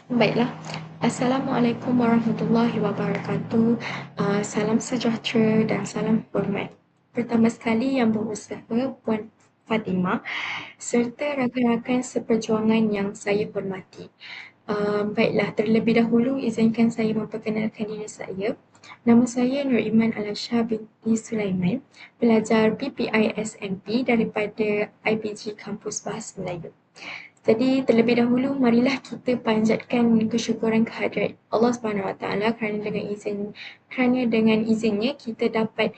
Baiklah. Assalamualaikum warahmatullahi wabarakatuh. Salam sejahtera dan salam hormat. Pertama sekali yang berusaha Puan Fatimah serta rakan-rakan seperjuangan yang saya hormati. Baiklah, terlebih dahulu izinkan saya memperkenalkan diri saya. Nama saya Nur Iman Alasha binti Sulaiman, pelajar PPI SMP daripada IPG Kampus Bahasa Melayu. Jadi terlebih dahulu marilah kita panjatkan kesyukuran kehadrat Allah Subhanahu Wa Taala kerana dengan izinnya kita dapat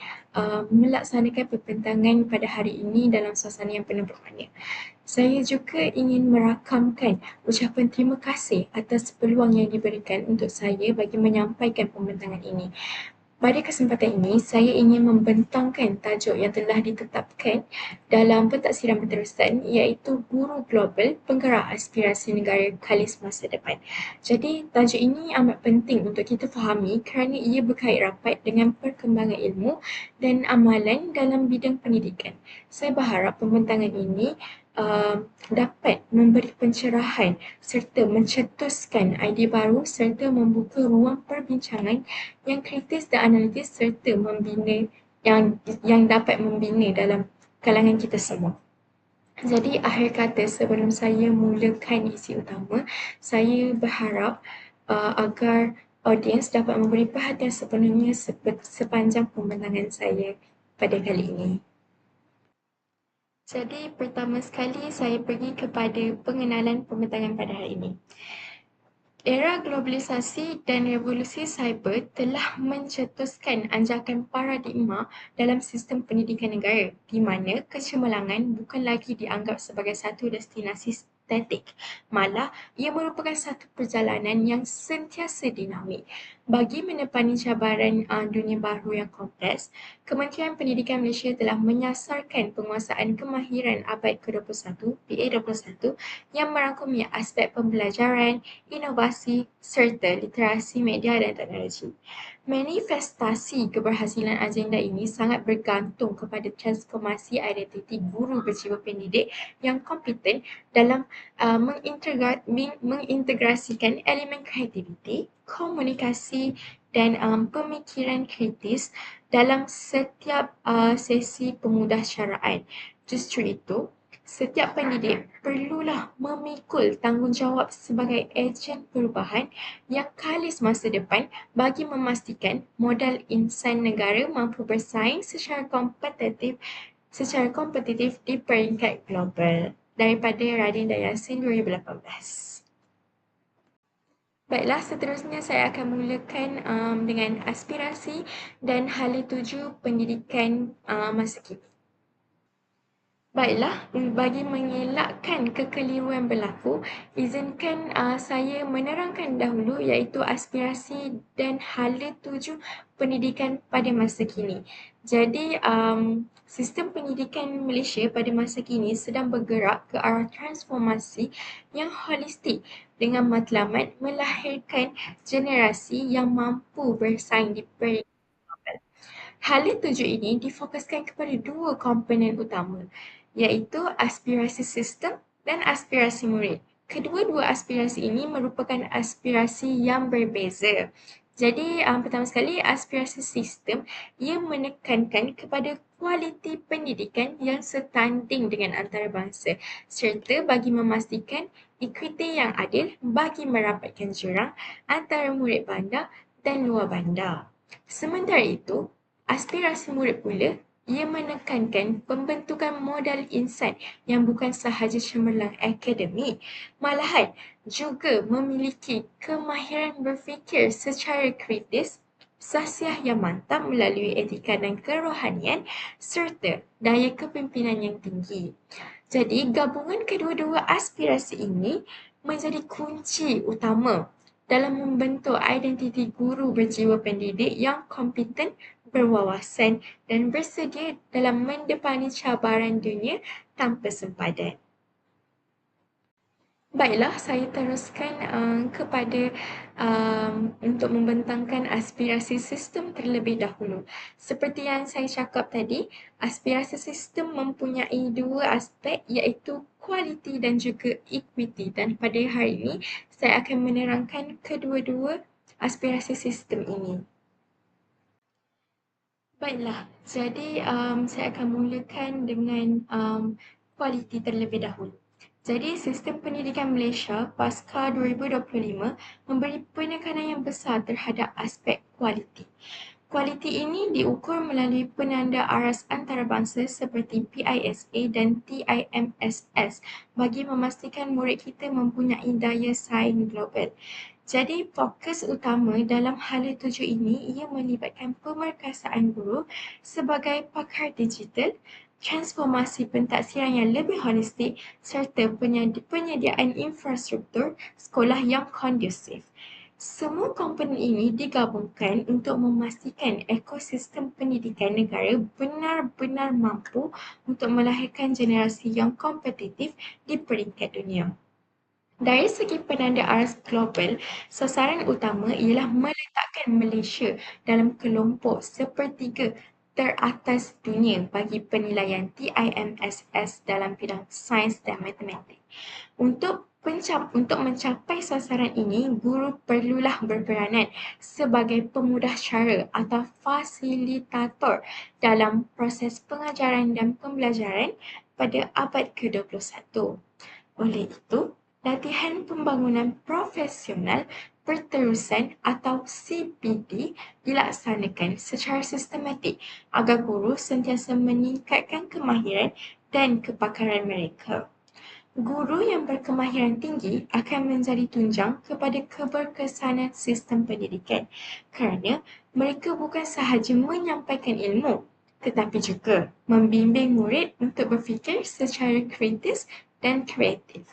melaksanakan perbentangan pada hari ini dalam suasana yang penuh bermakna. Saya juga ingin merakamkan ucapan terima kasih atas peluang yang diberikan untuk saya bagi menyampaikan pembentangan ini. Pada kesempatan ini, saya ingin membentangkan tajuk yang telah ditetapkan dalam pentaksiran berterusan iaitu Guru Global Penggerak Aspirasi Negara Kalis Masa Depan. Jadi, tajuk ini amat penting untuk kita fahami kerana ia berkait rapat dengan perkembangan ilmu dan amalan dalam bidang pendidikan. Saya berharap pembentangan ini dapat memberi pencerahan serta mencetuskan idea baru serta membuka ruang perbincangan yang kritis dan analitis serta membina yang dapat membina dalam kalangan kita semua. Jadi akhir kata sebelum saya mulakan isi utama, saya berharap agar audiens dapat memberi perhatian sepenuhnya sepanjang pembentangan saya pada kali ini. Jadi pertama sekali saya pergi kepada pengenalan pembentangan pada hari ini. Era globalisasi dan revolusi cyber telah mencetuskan anjakan paradigma dalam sistem pendidikan negara di mana kecemerlangan bukan lagi dianggap sebagai satu destinasi statik. Malah, ia merupakan satu perjalanan yang sentiasa dinamik. Bagi menepani cabaran dunia baru yang kompleks, Kementerian Pendidikan Malaysia telah menyasarkan penguasaan kemahiran abad ke-21, PA21, yang merangkumi aspek pembelajaran, inovasi serta literasi media dan teknologi. Manifestasi keberhasilan agenda ini sangat bergantung kepada transformasi identiti guru berjiwa pendidik yang kompeten dalam mengintegrasikan elemen kreativiti, komunikasi dan pemikiran kritis dalam setiap sesi pemudasyaraan. Justru itu, setiap pendidik perlulah memikul tanggungjawab sebagai ejen perubahan yang kalis masa depan bagi memastikan modal insan negara mampu bersaing secara kompetitif di peringkat global. Daripada Radin Dayasin 2018. Baiklah, seterusnya saya akan mulakan dengan aspirasi dan hala tuju pendidikan masa kini. Baiklah, bagi mengelakkan kekeliruan berlaku, izinkan saya menerangkan dahulu iaitu aspirasi dan hala tuju pendidikan pada masa kini. Jadi, sistem pendidikan Malaysia pada masa kini sedang bergerak ke arah transformasi yang holistik dengan matlamat melahirkan generasi yang mampu bersaing di peringkat global. Hala tuju ini difokuskan kepada dua komponen utama, iaitu aspirasi sistem dan aspirasi murid. Kedua-dua aspirasi ini merupakan aspirasi yang berbeza. Jadi, pertama sekali, aspirasi sistem ia menekankan kepada kualiti pendidikan yang setanding dengan antarabangsa serta bagi memastikan equity yang adil bagi merapatkan jurang antara murid bandar dan luar bandar. Sementara itu, aspirasi murid pula ia menekankan pembentukan modal insan yang bukan sahaja cemerlang akademik, malahan juga memiliki kemahiran berfikir secara kritis, sahsiah yang mantap melalui etika dan kerohanian serta daya kepimpinan yang tinggi. Jadi, gabungan kedua-dua aspirasi ini menjadi kunci utama dalam membentuk identiti guru berjiwa pendidik yang kompeten, berwawasan dan bersedia dalam mendepani cabaran dunia tanpa sempadan. Baiklah, saya teruskan kepada untuk membentangkan aspirasi sistem terlebih dahulu. Seperti yang saya cakap tadi, aspirasi sistem mempunyai dua aspek iaitu kualiti dan juga equity. Dan pada hari ini, saya akan menerangkan kedua-dua aspirasi sistem ini. Baiklah, jadi saya akan mulakan dengan kualiti terlebih dahulu. Jadi, sistem pendidikan Malaysia pasca 2025 memberi penekanan yang besar terhadap aspek kualiti. Kualiti ini diukur melalui penanda aras antarabangsa seperti PISA dan TIMSS bagi memastikan murid kita mempunyai daya saing global. Jadi, fokus utama dalam hala tuju ini ia melibatkan pemerkasaan guru sebagai pakar digital, transformasi pentaksiran yang lebih holistik serta penyediaan infrastruktur sekolah yang kondusif. Semua komponen ini digabungkan untuk memastikan ekosistem pendidikan negara benar-benar mampu untuk melahirkan generasi yang kompetitif di peringkat dunia. Dari segi penanda aras global, sasaran utama ialah meletakkan Malaysia dalam kelompok sepertiga teratas dunia bagi penilaian TIMSS dalam bidang sains dan matematik. Untuk mencapai sasaran ini, guru perlulah berperanan sebagai pemudah cara atau fasilitator dalam proses pengajaran dan pembelajaran pada abad ke-21. Oleh itu, latihan pembangunan profesional berterusan atau CPD dilaksanakan secara sistematik agar guru sentiasa meningkatkan kemahiran dan kepakaran mereka. Guru yang berkemahiran tinggi akan menjadi tunjang kepada keberkesanan sistem pendidikan kerana mereka bukan sahaja menyampaikan ilmu tetapi juga membimbing murid untuk berfikir secara kritis dan kreatif.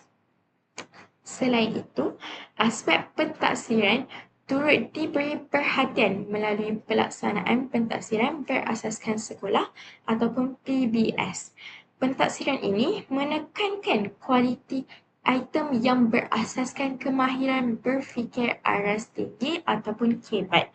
Selain itu, aspek pentaksiran turut diberi perhatian melalui pelaksanaan pentaksiran berasaskan sekolah ataupun PBS. Pentaksiran ini menekankan kualiti item yang berasaskan kemahiran berfikir aras tinggi ataupun KBAT.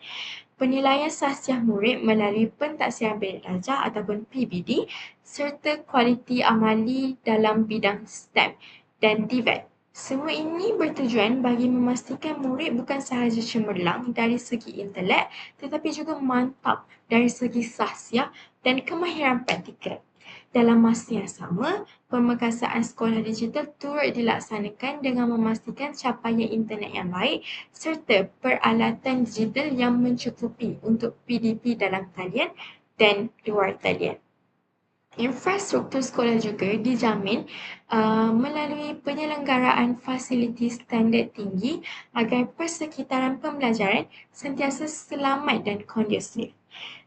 Penilaian sahsiah murid melalui pentaksiran belajar ataupun PBD serta kualiti amali dalam bidang STEM dan DVET. Semua ini bertujuan bagi memastikan murid bukan sahaja cemerlang dari segi intelek tetapi juga mantap dari segi sahsiah dan kemahiran praktikal. Dalam masa yang sama, pemerkasaan sekolah digital turut dilaksanakan dengan memastikan capaian internet yang baik serta peralatan digital yang mencukupi untuk PDP dalam talian dan luar talian. Infrastruktur sekolah juga dijamin melalui penyelenggaraan fasiliti standard tinggi agar persekitaran pembelajaran sentiasa selamat dan kondusif.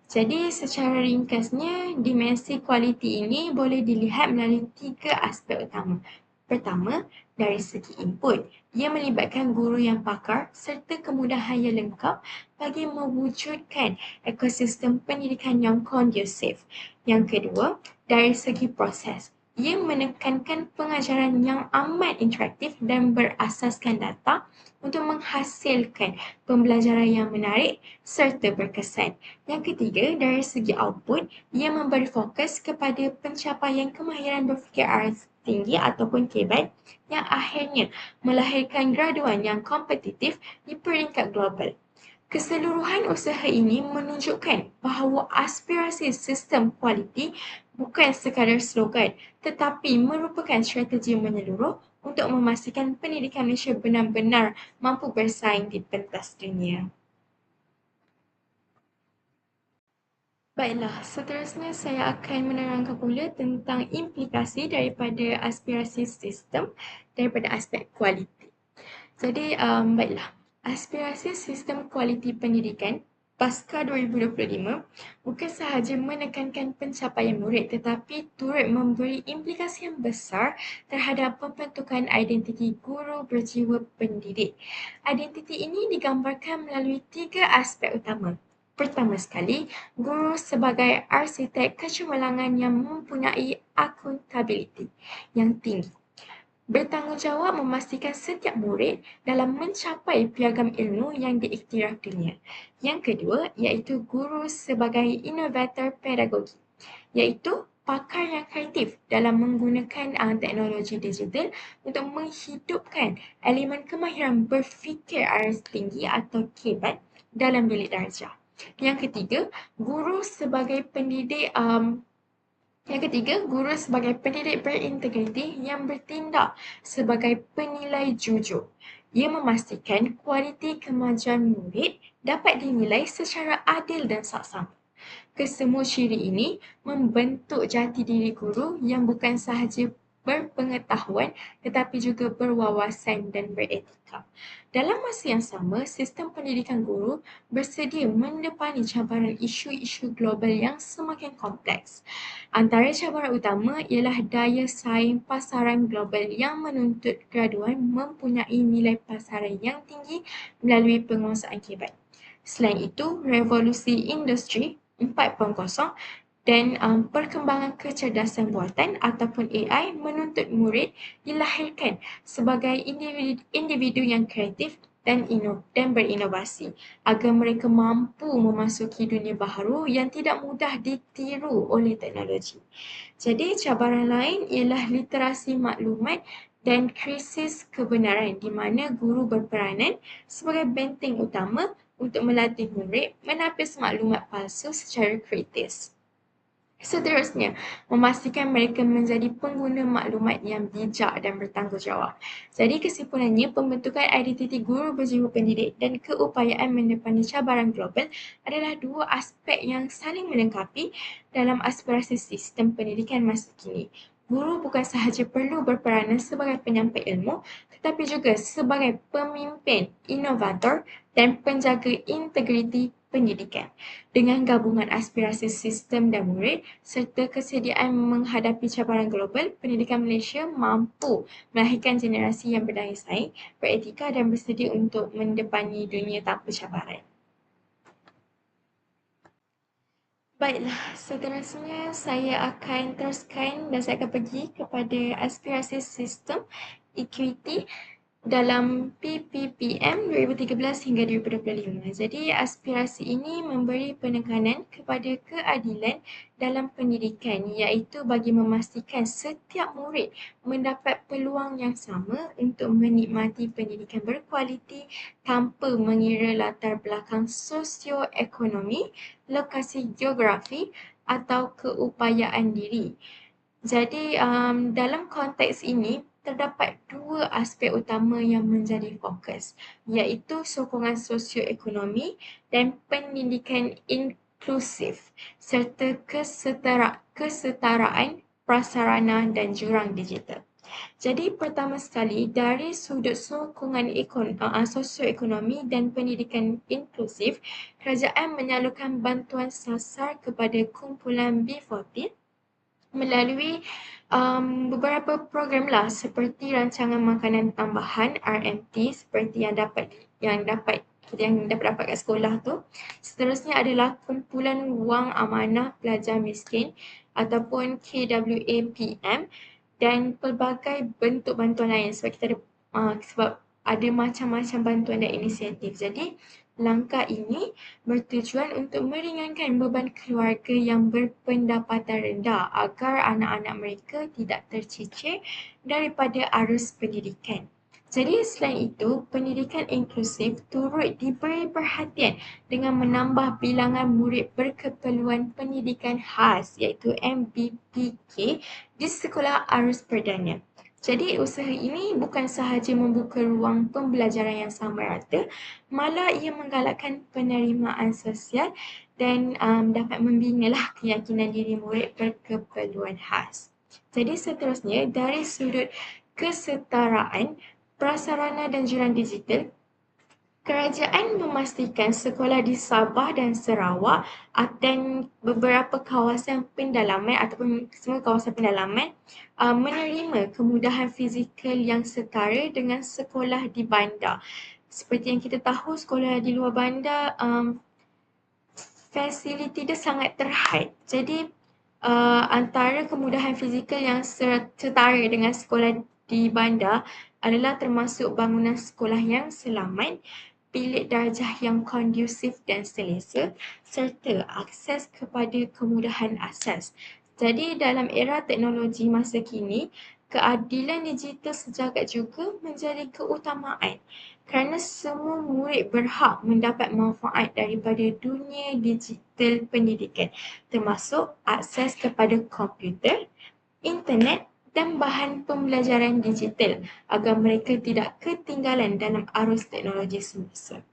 Jadi secara ringkasnya, dimensi kualiti ini boleh dilihat melalui tiga aspek utama. Pertama, dari segi input, ia melibatkan guru yang pakar serta kemudahan yang lengkap bagi mewujudkan ekosistem pendidikan yang kondusif. Yang kedua, dari segi proses, ia menekankan pengajaran yang amat interaktif dan berasaskan data untuk menghasilkan pembelajaran yang menarik serta berkesan. Yang ketiga, dari segi output, ia memberi fokus kepada pencapaian kemahiran berfikir aras tinggi ataupun KBAT yang akhirnya melahirkan graduan yang kompetitif di peringkat global. Keseluruhan usaha ini menunjukkan bahawa aspirasi sistem kualiti bukan sekadar slogan tetapi merupakan strategi menyeluruh untuk memastikan pendidikan Malaysia benar-benar mampu bersaing di pentas dunia. Baiklah, seterusnya saya akan menerangkan pula tentang implikasi daripada aspirasi sistem daripada aspek kualiti. Jadi, baiklah, aspirasi sistem kualiti pendidikan pasca 2025 bukan sahaja menekankan pencapaian murid tetapi turut memberi implikasi yang besar terhadap pembentukan identiti guru berjiwa pendidik. Identiti ini digambarkan melalui tiga aspek utama. Pertama sekali, guru sebagai arsitek kecemerlangan yang mempunyai akuntabiliti yang tinggi. Bertanggungjawab memastikan setiap murid dalam mencapai piagam ilmu yang diiktiraf dunia. Yang kedua iaitu guru sebagai inovator pedagogi, iaitu pakar yang kreatif dalam menggunakan teknologi digital untuk menghidupkan elemen kemahiran berfikir aras tinggi atau KBAT dalam bilik darjah. Yang ketiga, guru sebagai pendidik guru sebagai pendidik berintegriti yang bertindak sebagai penilai jujur. Ia memastikan kualiti kemajuan murid dapat dinilai secara adil dan saksama. Kesemua ciri ini membentuk jati diri guru yang bukan sahaja berpengetahuan tetapi juga berwawasan dan beretika. Dalam masa yang sama, sistem pendidikan guru bersedia mendepani cabaran isu-isu global yang semakin kompleks. Antara cabaran utama ialah daya saing pasaran global yang menuntut graduan mempunyai nilai pasaran yang tinggi melalui penguasaan kibat. Selain itu, revolusi industri 4.0 dan perkembangan kecerdasan buatan ataupun AI menuntut murid dilahirkan sebagai individu yang kreatif dan berinovasi agar mereka mampu memasuki dunia baharu yang tidak mudah ditiru oleh teknologi. Jadi cabaran lain ialah literasi maklumat dan krisis kebenaran di mana guru berperanan sebagai benteng utama untuk melatih murid menapis maklumat palsu secara kritis. Seterusnya, memastikan mereka menjadi pengguna maklumat yang bijak dan bertanggungjawab. Jadi kesimpulannya, pembentukan identiti guru berjiwa pendidik dan keupayaan mendepani cabaran global adalah dua aspek yang saling melengkapi dalam aspirasi sistem pendidikan masa kini. Guru bukan sahaja perlu berperanan sebagai penyampai ilmu, tetapi juga sebagai pemimpin, inovator dan penjaga integriti pendidikan. Dengan gabungan aspirasi sistem dan murid serta kesediaan menghadapi cabaran global, pendidikan Malaysia mampu melahirkan generasi yang berdaya saing, beretika dan bersedia untuk mendepani dunia tanpa cabaran. Baiklah, seterusnya saya akan teruskan dan saya akan pergi kepada aspirasi sistem equity dalam PPPM 2013 hingga 2025. Jadi aspirasi ini memberi penekanan kepada keadilan dalam pendidikan iaitu bagi memastikan setiap murid mendapat peluang yang sama untuk menikmati pendidikan berkualiti tanpa mengira latar belakang sosioekonomi, lokasi geografi atau keupayaan diri. Jadi dalam konteks ini terdapat dua aspek utama yang menjadi fokus iaitu sokongan sosioekonomi dan pendidikan inklusif serta kesetaraan prasarana dan jurang digital. Jadi pertama sekali dari sudut sokongan sosioekonomi dan pendidikan inklusif, kerajaan menyalurkan bantuan sasar kepada kumpulan B14 melalui beberapa program lah seperti rancangan makanan tambahan RMT seperti yang dapat kat sekolah tu. Seterusnya adalah kumpulan wang amanah pelajar miskin ataupun KWAPM dan pelbagai bentuk bantuan lain sebab ada macam-macam bantuan dan inisiatif. Jadi langkah ini bertujuan untuk meringankan beban keluarga yang berpendapatan rendah agar anak-anak mereka tidak tercicir daripada arus pendidikan. Jadi selain itu, pendidikan inklusif turut diberi perhatian dengan menambah bilangan murid berkeperluan pendidikan khas iaitu MBPK di sekolah arus perdana. Jadi usaha ini bukan sahaja membuka ruang pembelajaran yang sama rata, malah ia menggalakkan penerimaan sosial dan dapat membinalah keyakinan diri murid berkeperluan khas. Jadi seterusnya dari sudut kesetaraan, prasarana dan jurang digital, kerajaan memastikan sekolah di Sabah dan Sarawak dan beberapa kawasan pendalaman ataupun semua kawasan pendalaman menerima kemudahan fizikal yang setara dengan sekolah di bandar. Seperti yang kita tahu, sekolah di luar bandar fasiliti dia sangat terhad. Jadi antara kemudahan fizikal yang setara dengan sekolah di bandar adalah termasuk bangunan sekolah yang selamat, bilik darjah yang kondusif dan selesa, serta akses kepada kemudahan asas. Jadi dalam era teknologi masa kini, keadilan digital sejagat juga menjadi keutamaan kerana semua murid berhak mendapat manfaat daripada dunia digital pendidikan, termasuk akses kepada komputer, internet dan bahan pembelajaran digital agar mereka tidak ketinggalan dalam arus teknologi semasa.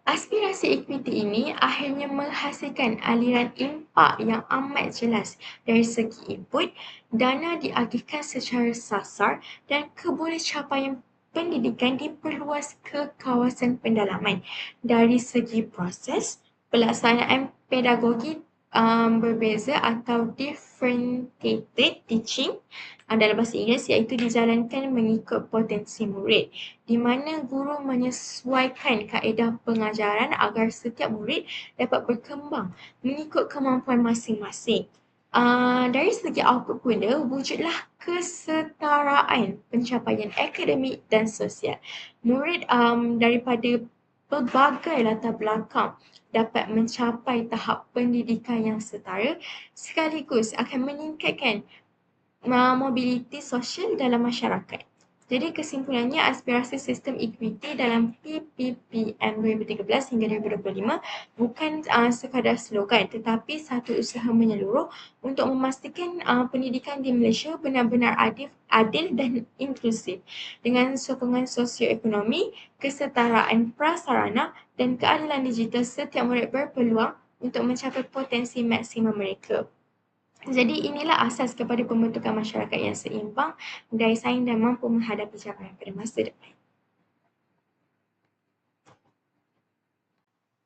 Aspirasi equity ini akhirnya menghasilkan aliran impak yang amat jelas dari segi input, dana diagihkan secara sasar dan kebolehcapaian pendidikan diperluas ke kawasan pendalaman. Dari segi proses, pelaksanaan pedagogi berbeza atau differentiated teaching dalam bahasa Inggeris iaitu dijalankan mengikut potensi murid di mana guru menyesuaikan kaedah pengajaran agar setiap murid dapat berkembang mengikut kemampuan masing-masing. Dari segi output pula, wujudlah kesetaraan pencapaian akademik dan sosial. Murid daripada pelbagai latar belakang dapat mencapai tahap pendidikan yang setara sekaligus akan meningkatkan mobiliti sosial dalam masyarakat. Jadi kesimpulannya, aspirasi sistem equity dalam PPPM 2013 hingga 2025 bukan sekadar slogan tetapi satu usaha menyeluruh untuk memastikan pendidikan di Malaysia benar-benar adil dan inklusif dengan sokongan sosioekonomi, kesetaraan prasarana dan keadilan digital. Setiap murid berpeluang untuk mencapai potensi maksimum mereka. Jadi inilah asas kepada pembentukan masyarakat yang seimbang, berdaya saing dan mampu menghadapi cabaran pada masa depan.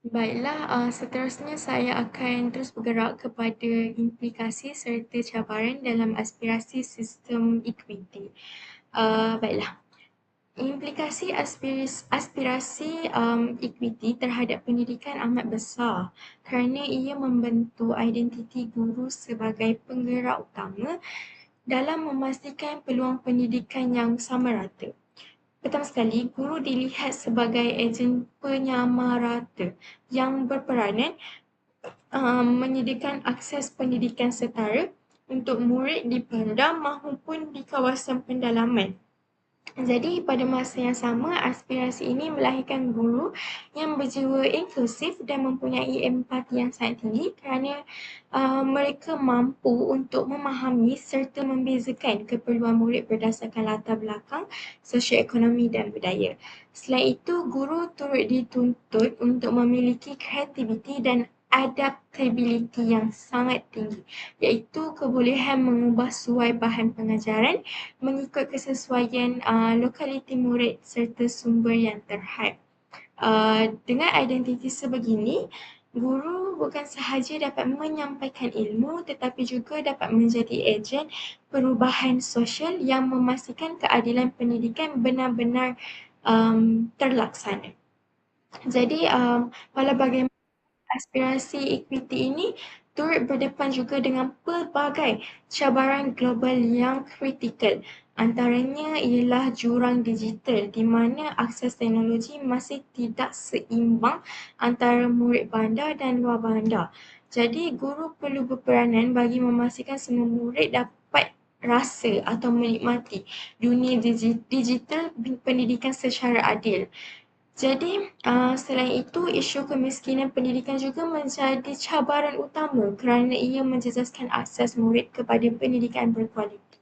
Baiklah, seterusnya saya akan terus bergerak kepada implikasi serta cabaran dalam aspirasi sistem equity. Baiklah. Implikasi aspirasi equity terhadap pendidikan amat besar kerana ia membentuk identiti guru sebagai penggerak utama dalam memastikan peluang pendidikan yang sama rata. Pertama sekali, guru dilihat sebagai ejen penyamarata yang berperanan menyediakan akses pendidikan setara untuk murid di bandar maupun di kawasan pendalaman. Jadi pada masa yang sama, aspirasi ini melahirkan guru yang berjiwa inklusif dan mempunyai empati yang sangat tinggi kerana mereka mampu untuk memahami serta membezakan keperluan murid berdasarkan latar belakang sosioekonomi dan budaya. Selain itu, guru turut dituntut untuk memiliki kreativiti dan adaptability yang sangat tinggi, iaitu kebolehan mengubah suai bahan pengajaran mengikut kesesuaian lokaliti murid serta sumber yang terhad. Dengan identiti sebegini, guru bukan sahaja dapat menyampaikan ilmu tetapi juga dapat menjadi ejen perubahan sosial yang memastikan keadilan pendidikan benar-benar terlaksana. Jadi, walau bagaimana aspirasi equity ini turut berdepan juga dengan pelbagai cabaran global yang kritikal. Antaranya ialah jurang digital di mana akses teknologi masih tidak seimbang antara murid bandar dan luar bandar. Jadi guru perlu berperanan bagi memastikan semua murid dapat rasa atau menikmati dunia digital pendidikan secara adil. Jadi, selain itu, isu kemiskinan pendidikan juga menjadi cabaran utama kerana ia menjejaskan akses murid kepada pendidikan berkualiti,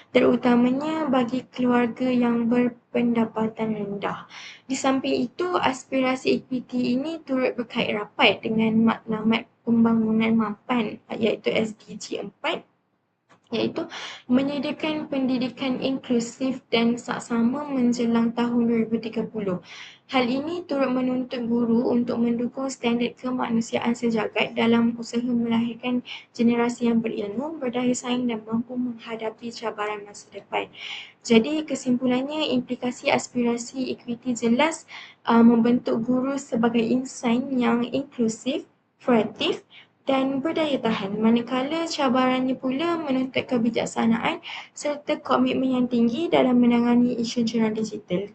terutamanya bagi keluarga yang berpendapatan rendah. Di samping itu, aspirasi equity ini turut berkait rapat dengan matlamat pembangunan mampan iaitu SDG 4, iaitu menyediakan pendidikan inklusif dan saksama menjelang tahun 2030. Hal ini turut menuntut guru untuk mendukung standard kemanusiaan sejagat dalam usaha melahirkan generasi yang berilmu, berdaya saing dan mampu menghadapi cabaran masa depan. Jadi kesimpulannya, implikasi aspirasi equity jelas membentuk guru sebagai insan yang inklusif, kreatif, dan berdaya tahan, manakala cabarannya pula menuntut kebijaksanaan serta komitmen yang tinggi dalam menangani isu jurnal digital,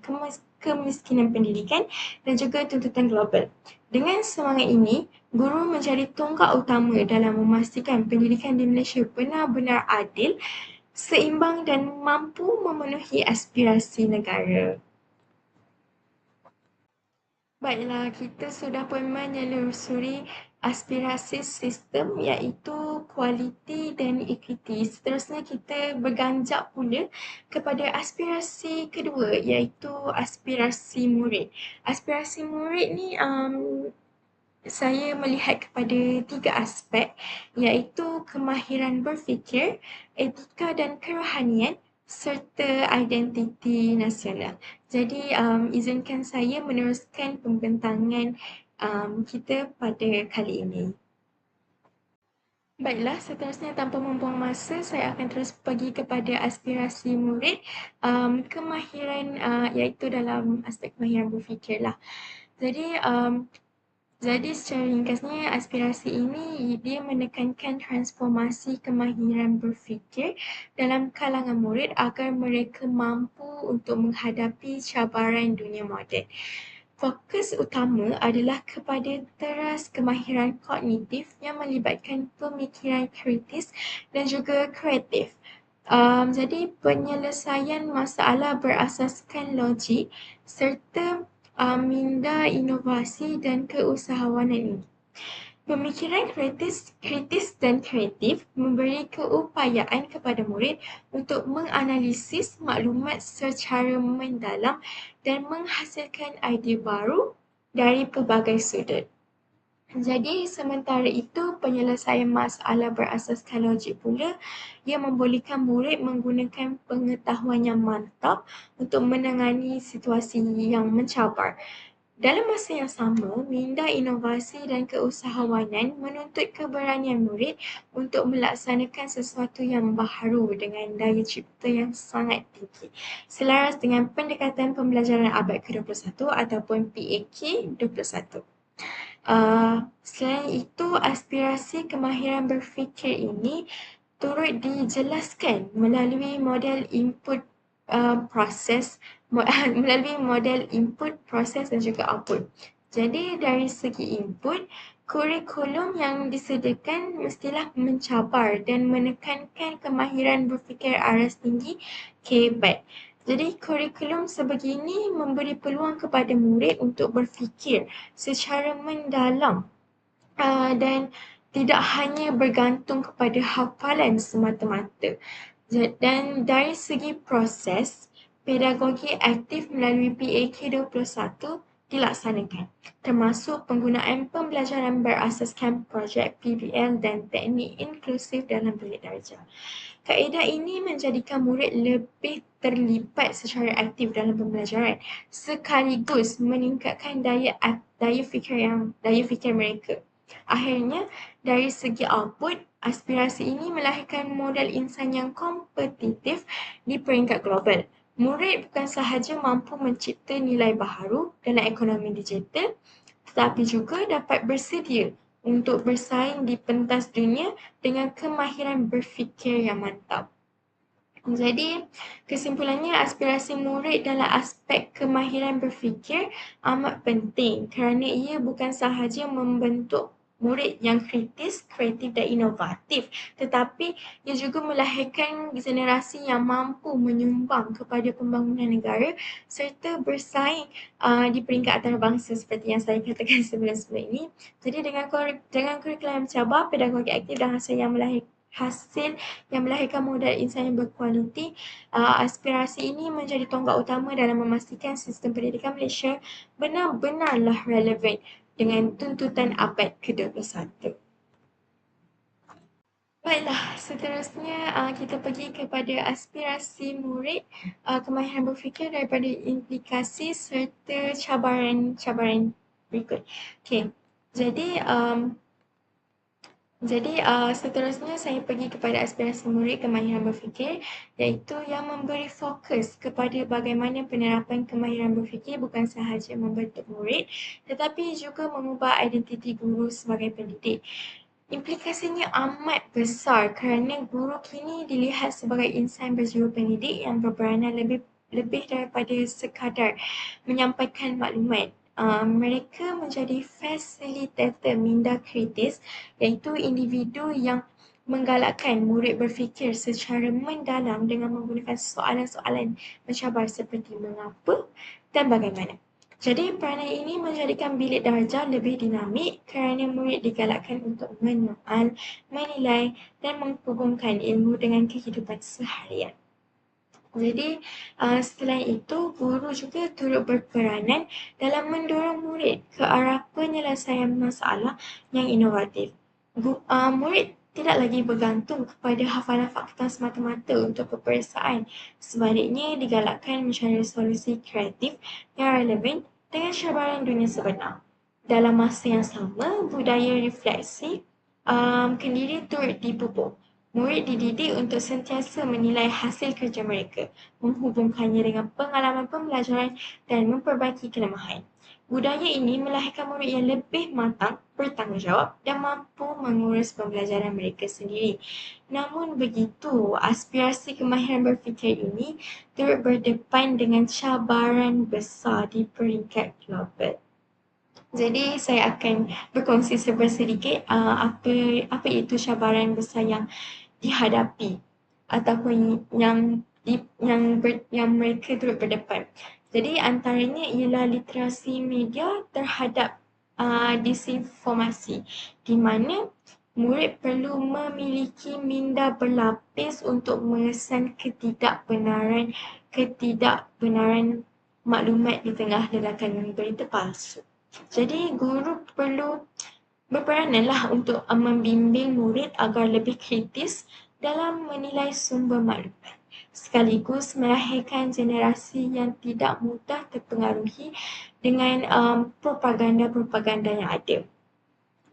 kemiskinan pendidikan dan juga tuntutan global. Dengan semangat ini, guru menjadi tonggak utama dalam memastikan pendidikan di Malaysia benar-benar adil, seimbang dan mampu memenuhi aspirasi negara. Baiklah, kita sudah pun menelusuri aspirasi sistem iaitu kualiti dan equity. Seterusnya kita berganjak pula kepada aspirasi kedua iaitu aspirasi murid. Aspirasi murid ni saya melihat kepada 3 aspek iaitu kemahiran berfikir, etika dan kerohanian serta identiti nasional. Jadi izinkan saya meneruskan pembentangan kita pada kali ini. Baiklah, seterusnya tanpa membuang masa, saya akan terus pergi kepada aspirasi murid, kemahiran iaitu dalam aspek kemahiran berfikir lah. Jadi secara ringkasnya, aspirasi ini dia menekankan transformasi kemahiran berfikir dalam kalangan murid agar mereka mampu untuk menghadapi cabaran dunia moden. Fokus utama adalah kepada teras kemahiran kognitif yang melibatkan pemikiran kritis dan juga kreatif. Jadi penyelesaian masalah berasaskan logik serta minda inovasi dan keusahawanan ini. Pemikiran kritis dan kreatif memberi keupayaan kepada murid untuk menganalisis maklumat secara mendalam dan menghasilkan idea baru dari pelbagai sudut. Jadi sementara itu penyelesaian masalah berasaskan logik pula ia membolehkan murid menggunakan pengetahuan yang mantap untuk menangani situasi yang mencabar. Dalam masa yang sama, minda inovasi dan keusahawanan menuntut keberanian murid untuk melaksanakan sesuatu yang baharu dengan daya cipta yang sangat tinggi, selaras dengan pendekatan pembelajaran abad ke-21 ataupun PAK 21. Selain itu, aspirasi kemahiran berfikir ini turut dijelaskan melalui model input proses dan juga output. Jadi dari segi input, kurikulum yang disediakan mestilah mencabar dan menekankan kemahiran berfikir aras tinggi KBAT. Jadi kurikulum sebegini memberi peluang kepada murid untuk berfikir secara mendalam dan tidak hanya bergantung kepada hafalan semata-mata. Dan dari segi proses, pedagogi aktif melalui PAK 21 dilaksanakan, termasuk penggunaan pembelajaran berasaskan projek PBL dan teknik inklusif dalam bilik darjah. Kaedah ini menjadikan murid lebih terlibat secara aktif dalam pembelajaran sekaligus meningkatkan daya fikir mereka. Akhirnya, dari segi output, aspirasi ini melahirkan modal insan yang kompetitif di peringkat global. Murid bukan sahaja mampu mencipta nilai baharu dalam ekonomi digital, tetapi juga dapat bersedia untuk bersaing di pentas dunia dengan kemahiran berfikir yang mantap. Jadi, kesimpulannya aspirasi murid dalam aspek kemahiran berfikir amat penting kerana ia bukan sahaja membentuk murid yang kritis, kreatif dan inovatif, tetapi ia juga melahirkan generasi yang mampu menyumbang kepada pembangunan negara serta bersaing di peringkat antarabangsa seperti yang saya katakan sebelum-sebelum ini. Jadi dengan kurikulum yang mencabar, pedagogi aktif dan hasil yang melahirkan modal insan yang berkualiti, aspirasi ini menjadi tonggak utama dalam memastikan sistem pendidikan Malaysia benar-benarlah relevan dengan tuntutan abad ke-21. Baiklah, seterusnya kita pergi kepada aspirasi murid, kemahiran berfikir daripada implikasi serta cabaran berikut. Okay. Jadi seterusnya saya pergi kepada aspirasi murid kemahiran berfikir iaitu yang memberi fokus kepada bagaimana penerapan kemahiran berfikir bukan sahaja membentuk murid tetapi juga mengubah identiti guru sebagai pendidik. Implikasinya amat besar kerana guru kini dilihat sebagai insan berjiwa pendidik yang berperanan lebih daripada sekadar menyampaikan maklumat. Mereka menjadi fasilitator minda kritis, iaitu individu yang menggalakkan murid berfikir secara mendalam dengan menggunakan soalan-soalan mencabar seperti mengapa dan bagaimana. Jadi peranan ini menjadikan bilik darjah lebih dinamik kerana murid digalakkan untuk menyoal, menilai dan menghubungkan ilmu dengan kehidupan seharian. Jadi selain itu, guru juga turut berperanan dalam mendorong murid ke arah penyelesaian masalah yang inovatif. Murid tidak lagi bergantung kepada hafalan fakta semata-mata untuk peperiksaan. Sebaliknya, digalakkan mencari solusi kreatif yang relevan dengan cabaran dunia sebenar. Dalam masa yang sama, budaya refleksi kendiri turut dipupuk. Murid dididik untuk sentiasa menilai hasil kerja mereka, menghubungkannya dengan pengalaman pembelajaran dan memperbaiki kelemahan. Budaya ini melahirkan murid yang lebih matang, bertanggungjawab dan mampu mengurus pembelajaran mereka sendiri. Namun begitu, aspirasi kemahiran berfikir ini turut berdepan dengan cabaran besar di peringkat global. Jadi saya akan berkongsi sedikit apa itu cabaran besar yang dihadapi ataupun yang mereka turut berdepan. Jadi antaranya ialah literasi media terhadap disinformasi, di mana murid perlu memiliki minda berlapis untuk mengesan ketidakbenaran maklumat di tengah lelakan berita palsu. Jadi guru perlu berperananlah untuk membimbing murid agar lebih kritis dalam menilai sumber maklumat, sekaligus melahirkan generasi yang tidak mudah terpengaruhi dengan propaganda-propaganda yang ada.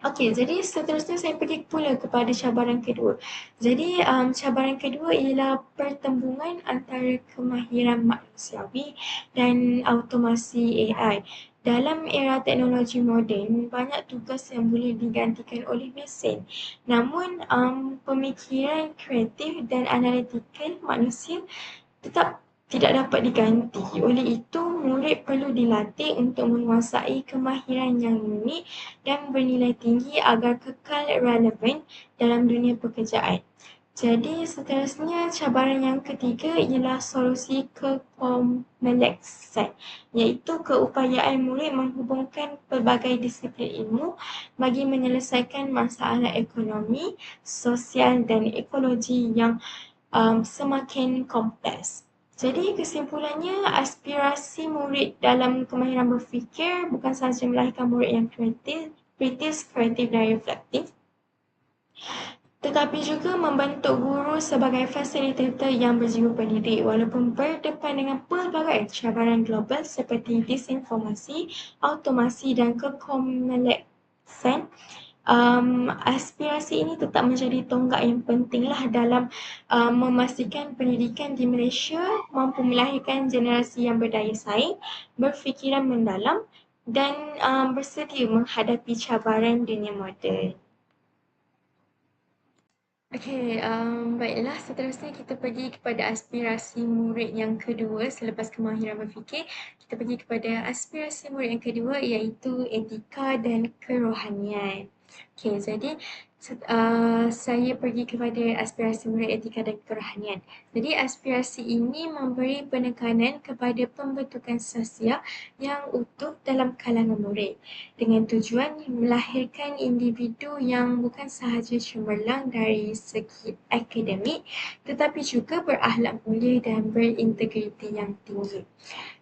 Okey, jadi seterusnya saya pergi pula kepada cabaran kedua. Jadi cabaran kedua ialah pertembungan antara kemahiran manusiawi dan automasi AI. Dalam era teknologi moden, banyak tugas yang boleh digantikan oleh mesin. Namun pemikiran kreatif dan analitikal manusia tetap tidak dapat diganti. Oleh itu, murid perlu dilatih untuk menguasai kemahiran yang unik dan bernilai tinggi agar kekal relevan dalam dunia pekerjaan. Jadi seterusnya cabaran yang ketiga ialah solusi kekompleksan, iaitu keupayaan murid menghubungkan pelbagai disiplin ilmu bagi menyelesaikan masalah ekonomi, sosial dan ekologi yang semakin kompleks. Jadi kesimpulannya, aspirasi murid dalam kemahiran berfikir bukan sahaja melahirkan murid yang kritis, kreatif dan reflektif, tetapi juga membentuk guru sebagai fasilitator yang berjiwa pendidik walaupun berdepan dengan pelbagai cabaran global seperti disinformasi, automasi dan kekompleksan. Aspirasi ini tetap menjadi tonggak yang pentinglah dalam memastikan pendidikan di Malaysia mampu melahirkan generasi yang berdaya saing, berfikiran mendalam dan bersedia menghadapi cabaran dunia moden. Okey, baiklah, seterusnya kita pergi kepada aspirasi murid yang kedua selepas kemahiran berfikir. Kita pergi kepada aspirasi murid yang kedua iaitu etika dan kerohanian. Okey, jadi saya pergi kepada aspirasi murid etika dan kerohanian. Jadi aspirasi ini memberi penekanan kepada pembentukan sosial yang utuh dalam kalangan murid dengan tujuan melahirkan individu yang bukan sahaja cemerlang dari segi akademik tetapi juga berakhlak mulia dan berintegriti yang tinggi.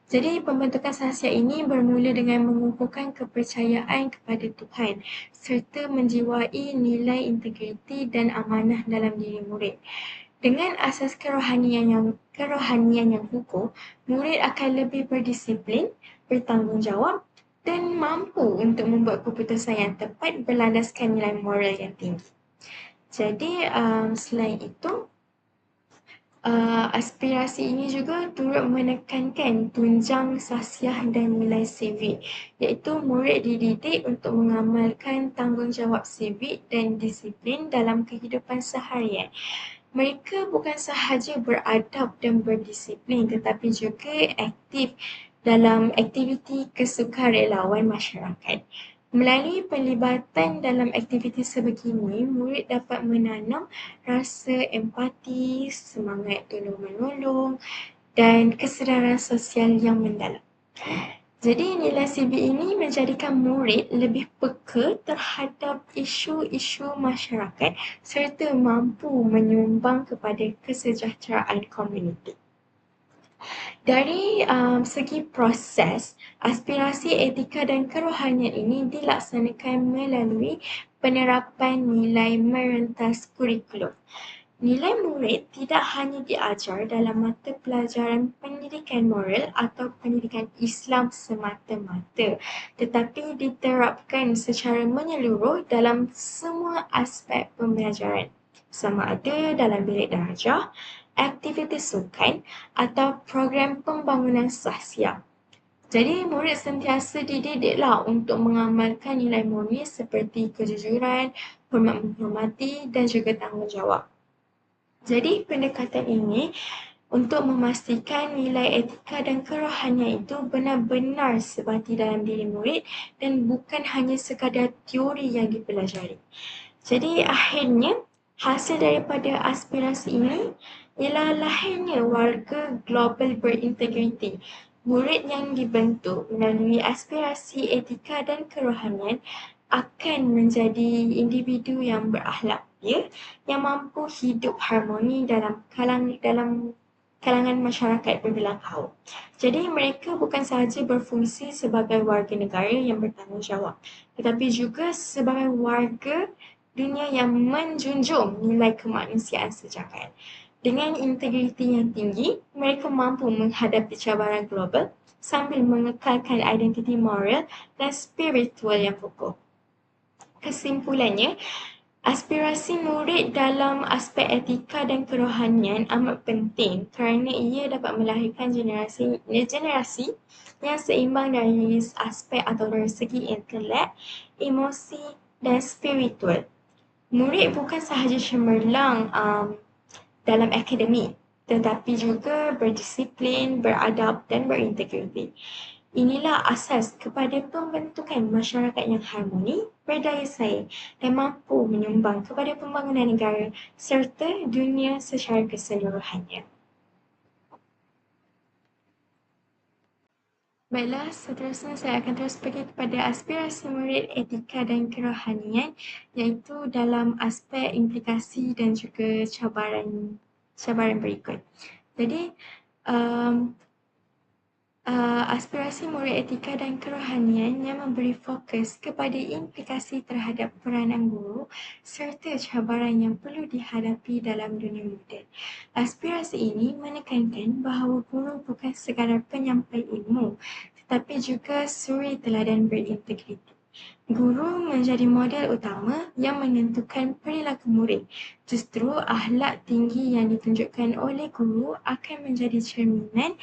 Jadi pembentukan sahsia ini bermula dengan mengukuhkan kepercayaan kepada Tuhan serta menjiwai nilai integriti dan amanah dalam diri murid. Dengan asas kerohanian yang kukuh, murid akan lebih berdisiplin, bertanggungjawab dan mampu untuk membuat keputusan yang tepat berlandaskan nilai moral yang tinggi. Jadi selain itu, Aspirasi ini juga turut menekankan tunjang sahsiah dan nilai civic, iaitu murid dididik untuk mengamalkan tanggungjawab civic dan disiplin dalam kehidupan seharian. Mereka bukan sahaja beradab dan berdisiplin tetapi juga aktif dalam aktiviti kesukarelawan masyarakat. Melalui penlibatan dalam aktiviti sebegini, murid dapat menanam rasa empati, semangat tolong-menolong dan kesedaran sosial yang mendalam. Jadi nilai CB ini menjadikan murid lebih peka terhadap isu-isu masyarakat serta mampu menyumbang kepada kesejahteraan komuniti. Dari segi proses, aspirasi etika dan kerohanian ini dilaksanakan melalui penerapan nilai merentas kurikulum. Nilai murid tidak hanya diajar dalam mata pelajaran pendidikan moral atau pendidikan Islam semata-mata, tetapi diterapkan secara menyeluruh dalam semua aspek pembelajaran, sama ada dalam bilik darjah, aktiviti sukan atau program pembangunan sahsiah. Jadi murid sentiasa dididiklah untuk mengamalkan nilai murni seperti kejujuran, hormat menghormati dan juga tanggungjawab. Jadi pendekatan ini untuk memastikan nilai etika dan kerohanian itu benar-benar sebati dalam diri murid dan bukan hanya sekadar teori yang dipelajari. Jadi akhirnya hasil daripada aspirasi ini ialah lahirnya warga global berintegriti. Murid yang dibentuk melalui aspirasi etika dan kerohanian akan menjadi individu yang berakhlak, yang mampu hidup harmoni dalam kalangan masyarakat berbilang kaum. Jadi mereka bukan sahaja berfungsi sebagai warga negara yang bertanggungjawab, tetapi juga sebagai warga dunia yang menjunjung nilai kemanusiaan sejagat. Dengan integriti yang tinggi, mereka mampu menghadapi cabaran global sambil mengekalkan identiti moral dan spiritual yang kokoh. Kesimpulannya, aspirasi murid dalam aspek etika dan kerohanian amat penting kerana ia dapat melahirkan generasi yang seimbang dari aspek atau dari segi intelek, emosi dan spiritual. Murid bukan sahaja cemerlang dalam akademik, tetapi juga berdisiplin, beradab dan berintegriti. Inilah asas kepada pembentukan masyarakat yang harmoni, berdaya saing dan mampu menyumbang kepada pembangunan negara serta dunia secara keseluruhannya. Baiklah, seterusnya saya akan terus pergi kepada aspirasi murid etika dan kerohanian, iaitu dalam aspek implikasi dan juga cabaran berikut. Jadi, aspirasi murid etika dan kerohanian yang memberi fokus kepada implikasi terhadap peranan guru serta cabaran yang perlu dihadapi dalam dunia moden. Aspirasi ini menekankan bahawa guru bukan sekadar penyampai ilmu, tetapi juga suri teladan berintegriti. Guru menjadi model utama yang menentukan perilaku murid. Justru akhlak tinggi yang ditunjukkan oleh guru akan menjadi cerminan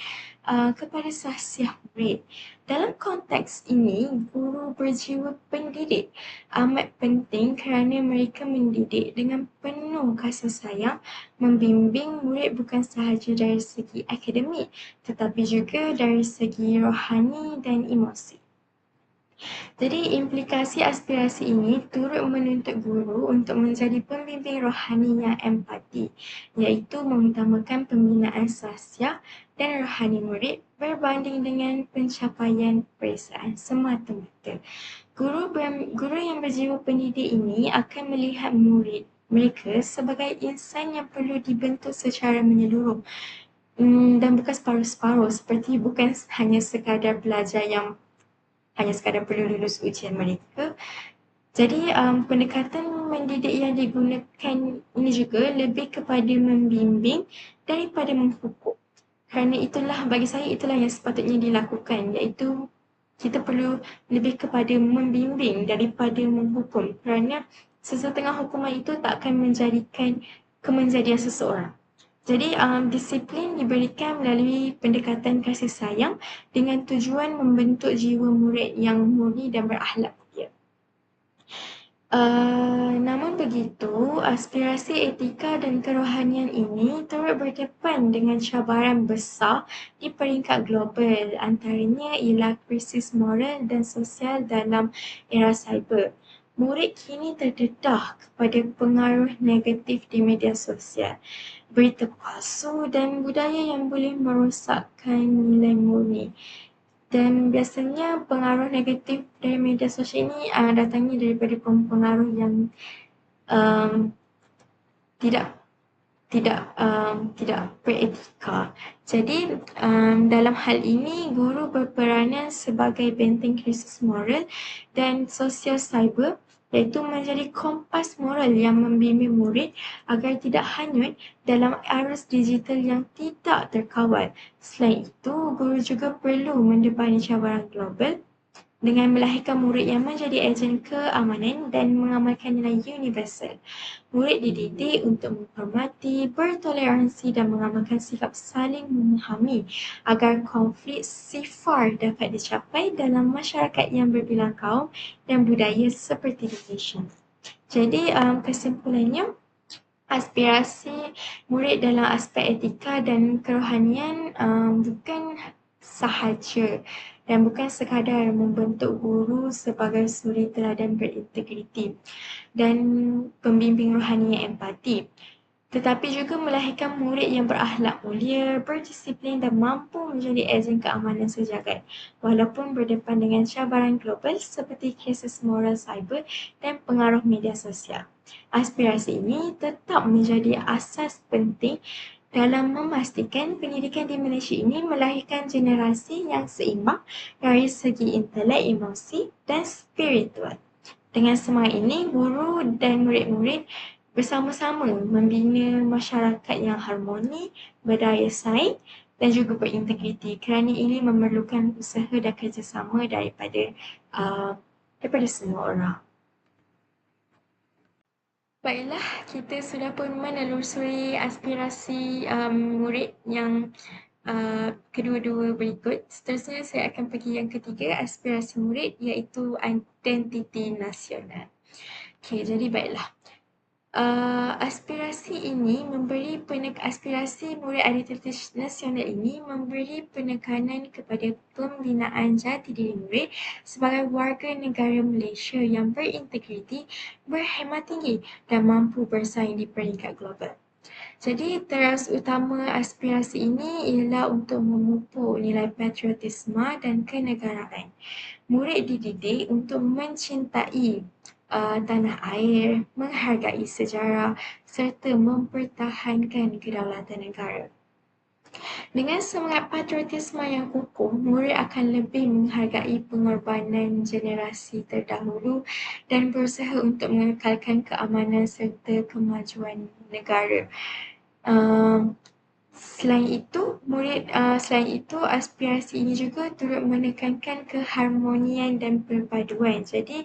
kepada sahsiah murid. Dalam konteks ini, guru berjiwa pendidik amat penting kerana mereka mendidik dengan penuh kasih sayang, membimbing murid bukan sahaja dari segi akademik, tetapi juga dari segi rohani dan emosi. Jadi implikasi aspirasi ini turut menuntut guru untuk menjadi pembimbing rohani yang empati, iaitu mengutamakan pembinaan sahsiah dan rohani murid berbanding dengan pencapaian perasaan semata-mata. Guru yang berjiwa pendidik ini akan melihat murid mereka sebagai insan yang perlu dibentuk secara menyeluruh dan bukan separuh-separuh, seperti bukan hanya sekadar belajar yang hanya sekadar perlu lulus ujian mereka. Jadi pendekatan mendidik yang digunakan ini juga lebih kepada membimbing daripada menghukum. Kerana itulah, bagi saya itulah yang sepatutnya dilakukan, iaitu kita perlu lebih kepada membimbing daripada menghukum. Kerana sesetengah hukuman itu tak akan menjadikan kemenjadian seseorang. Jadi disiplin diberikan melalui pendekatan kasih sayang dengan tujuan membentuk jiwa murid yang murni dan berakhlak mulia. Namun begitu, aspirasi etika dan kerohanian ini turut berdepan dengan cabaran besar di peringkat global. Antaranya ialah krisis moral dan sosial dalam era cyber. Murid kini terdedah kepada pengaruh negatif di media sosial, berita palsu dan budaya yang boleh merosakkan nilai murni. Dan biasanya pengaruh negatif dari media sosial ini datangnya daripada pengaruh yang um, tidak tidak beretika. Jadi dalam hal ini guru berperanan sebagai benteng krisis moral dan sosial cyber, iaitu menjadi kompas moral yang membimbing murid agar tidak hanyut dalam arus digital yang tidak terkawal. Selain itu, guru juga perlu mendepani cabaran global dengan melahirkan murid yang menjadi ejen keamanan dan mengamalkan nilai universal. Murid dididik untuk menghormati, bertoleransi dan mengamalkan sikap saling memahami agar konflik sifar dapat dicapai dalam masyarakat yang berbilang kaum dan budaya seperti Indonesia. Jadi kesimpulannya, aspirasi murid dalam aspek etika dan kerohanian bukan sahaja dan bukan sekadar membentuk guru sebagai suri teladan berintegriti dan pembimbing rohani yang empati, tetapi juga melahirkan murid yang berakhlak mulia, berdisiplin dan mampu menjadi ejen keamanan sejagat walaupun berdepan dengan cabaran global seperti krisis moral cyber dan pengaruh media sosial. Aspirasi ini tetap menjadi asas penting dalam memastikan pendidikan di Malaysia ini melahirkan generasi yang seimbang dari segi intelek, emosi dan spiritual. Dengan semangat ini, guru dan murid-murid bersama-sama membina masyarakat yang harmoni, berdaya saing dan juga berintegriti, kerana ini memerlukan usaha dan kerjasama daripada semua orang. Baiklah, kita sudah pun menelusuri aspirasi murid yang kedua-dua berikut. Seterusnya saya akan pergi yang ketiga, aspirasi murid, iaitu identiti nasional. Okey, jadi baiklah. Aspirasi murid identiti nasional ini memberi penekanan kepada pembinaan jati diri murid sebagai warga negara Malaysia yang berintegriti, berhemat tinggi dan mampu bersaing di peringkat global. Jadi teras utama aspirasi ini ialah untuk memupuk nilai patriotisme dan kenegaraan. Murid dididik untuk mencintai tanah air, menghargai sejarah serta mempertahankan kedaulatan negara. Dengan semangat patriotisme yang kukuh, murid akan lebih menghargai pengorbanan generasi terdahulu dan berusaha untuk mengekalkan keamanan serta kemajuan negara. Selain itu, aspirasi ini juga turut menekankan keharmonian dan perpaduan. Jadi,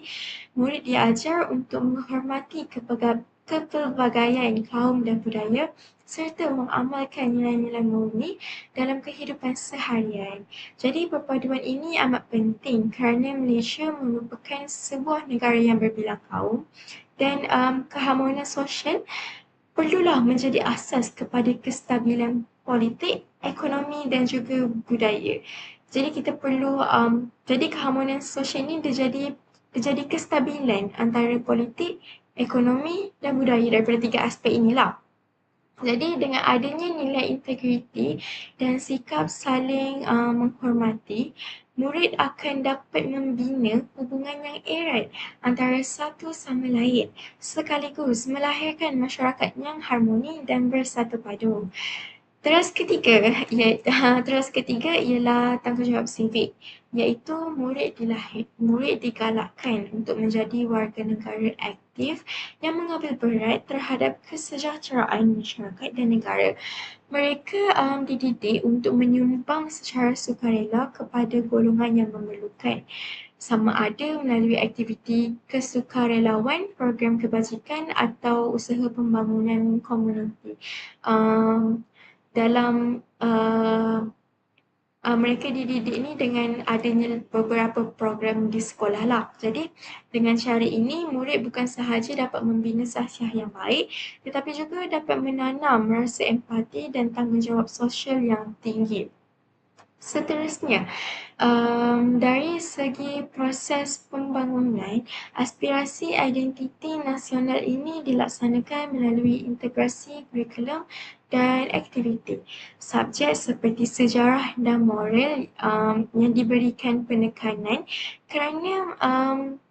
murid diajar untuk menghormati kepelbagaian kaum dan budaya serta mengamalkan nilai-nilai murni dalam kehidupan seharian. Jadi, perpaduan ini amat penting kerana Malaysia merupakan sebuah negara yang berbilang kaum dan keharmonian sosial perlulah menjadi asas kepada kestabilan politik, ekonomi dan juga budaya. Jadi kita perlu, jadi keharmonian sosial ini dia jadi kestabilan antara politik, ekonomi dan budaya daripada tiga aspek inilah. Jadi dengan adanya nilai integriti dan sikap saling menghormati, murid akan dapat membina hubungan yang erat antara satu sama lain sekaligus melahirkan masyarakat yang harmoni dan bersatu padu. Teras ketiga ialah tanggungjawab sivik, iaitu murid digalakkan untuk menjadi warga negara aktif yang mengambil berat terhadap kesejahteraan masyarakat dan negara. Mereka dididik untuk menyumbang secara sukarela kepada golongan yang memerlukan, sama ada melalui aktiviti kesukarelawan, program kebajikan atau usaha pembangunan komuniti. dalam mereka dididik ni dengan adanya beberapa program di sekolah lah. Jadi dengan cara ini murid bukan sahaja dapat membina sahsiah yang baik tetapi juga dapat menanam rasa empati dan tanggungjawab sosial yang tinggi. Seterusnya, dari segi proses pembangunan, aspirasi identiti nasional ini dilaksanakan melalui integrasi kurikulum dan aktiviti. Subjek seperti sejarah dan moral yang diberikan penekanan kerana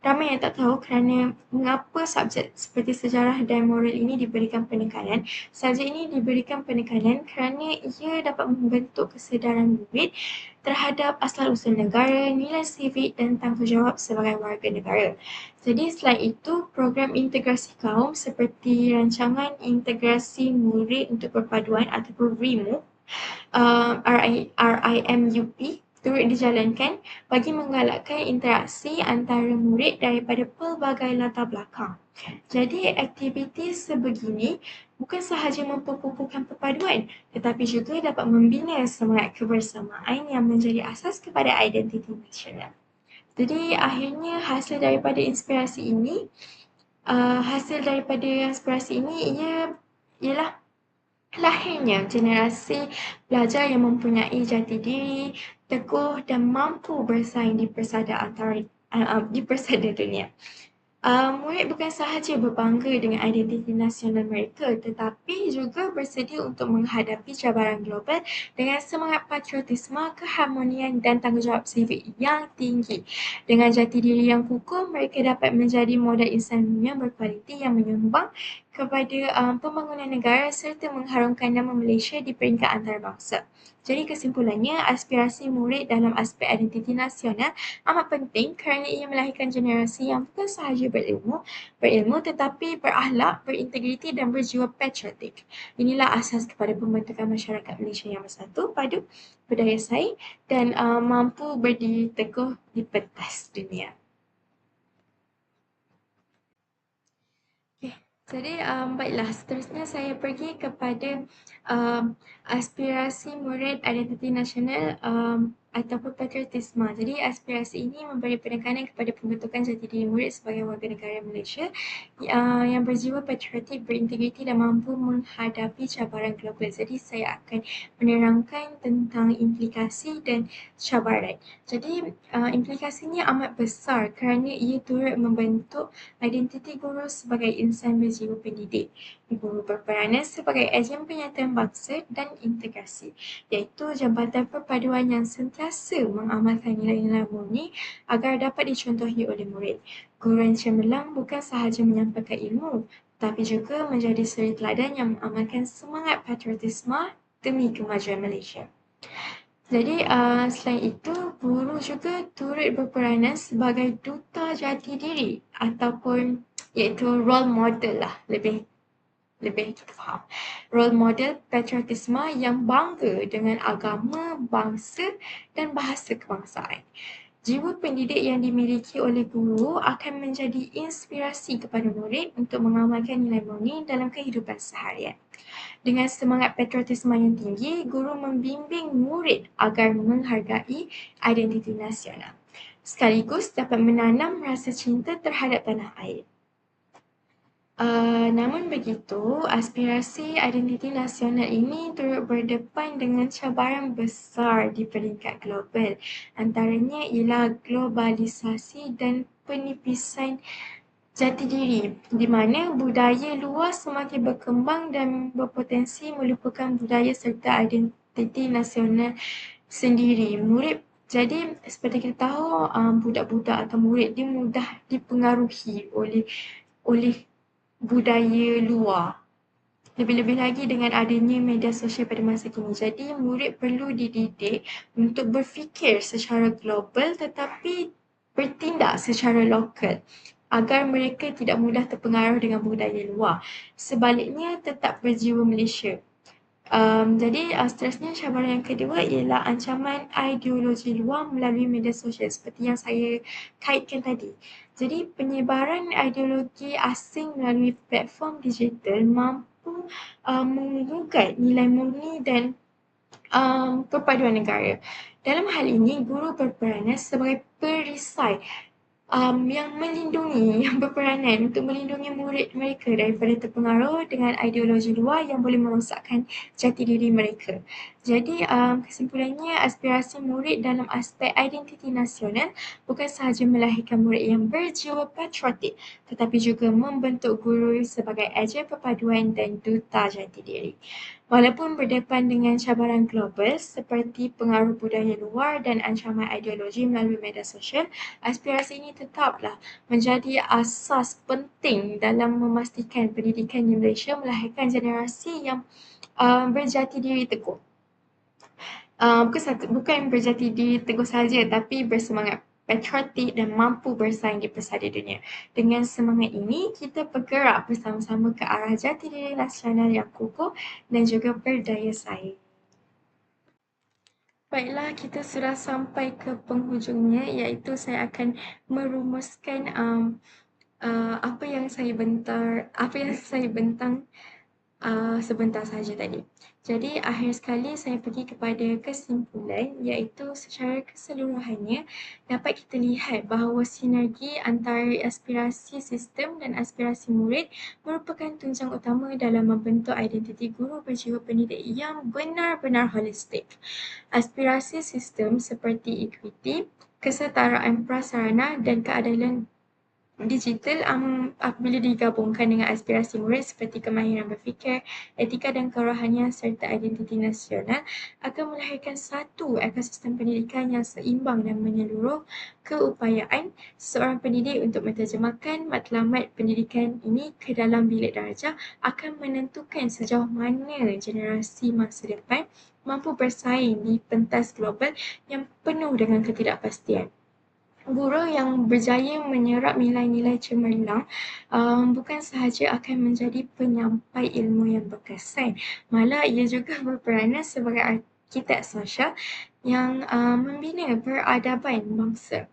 ramai yang tak tahu kerana mengapa subjek seperti sejarah dan moral ini diberikan penekanan. Subjek ini diberikan penekanan kerana ia dapat membentuk kesedaran murid terhadap asal-usul negara, nilai sivik dan tanggungjawab sebagai warga negara. Jadi selain itu, program integrasi kaum seperti rancangan integrasi murid untuk perpaduan ataupun RIMUP, RIMUP turut dijalankan bagi menggalakkan interaksi antara murid daripada pelbagai latar belakang. Jadi aktiviti sebegini bukan sahaja memperkukuhkan perpaduan tetapi juga dapat membina semangat kebersamaan yang menjadi asas kepada identiti nasional. Jadi akhirnya hasil daripada inspirasi ini ialah lahirnya generasi pelajar yang mempunyai jati diri, teguh dan mampu bersaing di persada dunia. Murid bukan sahaja berbangga dengan identiti nasional mereka tetapi juga bersedia untuk menghadapi cabaran global dengan semangat patriotisme, keharmonian dan tanggungjawab sivik yang tinggi. Dengan jati diri yang kukuh, mereka dapat menjadi model insan yang berkualiti yang menyumbang kepada pembangunan negara serta mengharumkan nama Malaysia di peringkat antarabangsa. Jadi kesimpulannya, aspirasi murid dalam aspek identiti nasional amat penting kerana ia melahirkan generasi yang bukan sahaja berilmu tetapi berakhlak, berintegriti dan berjiwa patriotik. Inilah asas kepada pembentukan masyarakat Malaysia yang bersatu, padu, berdaya saing dan mampu berdiri teguh di pentas dunia. Jadi baiklah, seterusnya saya pergi kepada aspirasi murid identiti nasional ataupun patriotisme. Jadi aspirasi ini memberi penekanan kepada pembentukan jati diri murid sebagai warga negara Malaysia yang berjiwa patriotik, berintegriti dan mampu menghadapi cabaran global. Jadi saya akan menerangkan tentang implikasi dan cabaran. Jadi implikasinya amat besar kerana ia turut membentuk identiti guru sebagai insan berjiwa pendidik. Guru berperanan sebagai ejen penyataan bangsa dan integrasi, iaitu jambatan perpaduan yang sentiasa mengamalkan nilai-nilai murni agar dapat dicontohi oleh murid. Guru yang cemerlang bukan sahaja menyampaikan ilmu, tetapi juga menjadi suri teladan yang mengamalkan semangat patriotisme demi kemajuan Malaysia. Jadi selain itu, guru juga turut berperanan sebagai duta jati diri ataupun iaitu role model lah, lebih kita faham. Role model patriotisme yang bangga dengan agama, bangsa dan bahasa kebangsaan. Jiwa pendidik yang dimiliki oleh guru akan menjadi inspirasi kepada murid untuk mengamalkan nilai murni dalam kehidupan seharian. Dengan semangat patriotisme yang tinggi, guru membimbing murid agar menghargai identiti nasional, sekaligus dapat menanam rasa cinta terhadap tanah air. Namun begitu, aspirasi identiti nasional ini turut berdepan dengan cabaran besar di peringkat global. Antaranya ialah globalisasi dan penipisan jati diri, di mana budaya luar semakin berkembang dan berpotensi melupakan budaya serta identiti nasional sendiri. Jadi seperti kita tahu, budak-budak atau murid dia mudah dipengaruhi oleh budaya luar. Lebih-lebih lagi dengan adanya media sosial pada masa kini. Jadi murid perlu dididik untuk berfikir secara global tetapi bertindak secara lokal agar mereka tidak mudah terpengaruh dengan budaya luar. Sebaliknya tetap berjiwa Malaysia. Jadi seterusnya cabaran yang kedua ialah ancaman ideologi luar melalui media sosial seperti yang saya kaitkan tadi. Jadi penyebaran ideologi asing melalui platform digital mampu mampu menggugat nilai murni dan perpaduan negara. Dalam hal ini, guru berperanan sebagai perisai yang melindungi, yang berperanan untuk melindungi murid mereka daripada terpengaruh dengan ideologi luar yang boleh merosakkan jati diri mereka. Jadi, kesimpulannya, aspirasi murid dalam aspek identiti nasional bukan sahaja melahirkan murid yang berjiwa patriotik, tetapi juga membentuk guru sebagai ejen perpaduan dan duta jati diri. Walaupun berdepan dengan cabaran global seperti pengaruh budaya luar dan ancaman ideologi melalui media sosial, aspirasi ini tetaplah menjadi asas penting dalam memastikan pendidikan di Malaysia melahirkan generasi yang berjati diri teguh. Bukan berjati diri teguh saja, tapi bersemangat patriotik dan mampu bersaing di pesada dunia. Dengan semangat ini, kita bergerak bersama-sama ke arah jati diri nasional yang kukuh dan juga berdaya saing. Baiklah, kita sudah sampai ke penghujungnya, iaitu saya akan merumuskan apa yang saya bentang sebentar sahaja tadi. Jadi akhir sekali saya pergi kepada kesimpulan, iaitu secara keseluruhannya dapat kita lihat bahawa sinergi antara aspirasi sistem dan aspirasi murid merupakan tunjang utama dalam membentuk identiti guru berjiwa pendidik yang benar-benar holistik. Aspirasi sistem seperti equity, kesetaraan prasarana dan keadilan digital apabila digabungkan dengan aspirasi murid seperti kemahiran berfikir, etika dan kerohanian serta identiti nasional akan melahirkan satu ekosistem pendidikan yang seimbang dan menyeluruh. Keupayaan seorang pendidik untuk menterjemahkan matlamat pendidikan ini ke dalam bilik darjah akan menentukan sejauh mana generasi masa depan mampu bersaing di pentas global yang penuh dengan ketidakpastian. Guru yang berjaya menyerap nilai-nilai cemerlang bukan sahaja akan menjadi penyampai ilmu yang berkesan, malah ia juga berperanan sebagai arkitek sosial yang membina peradaban bangsa.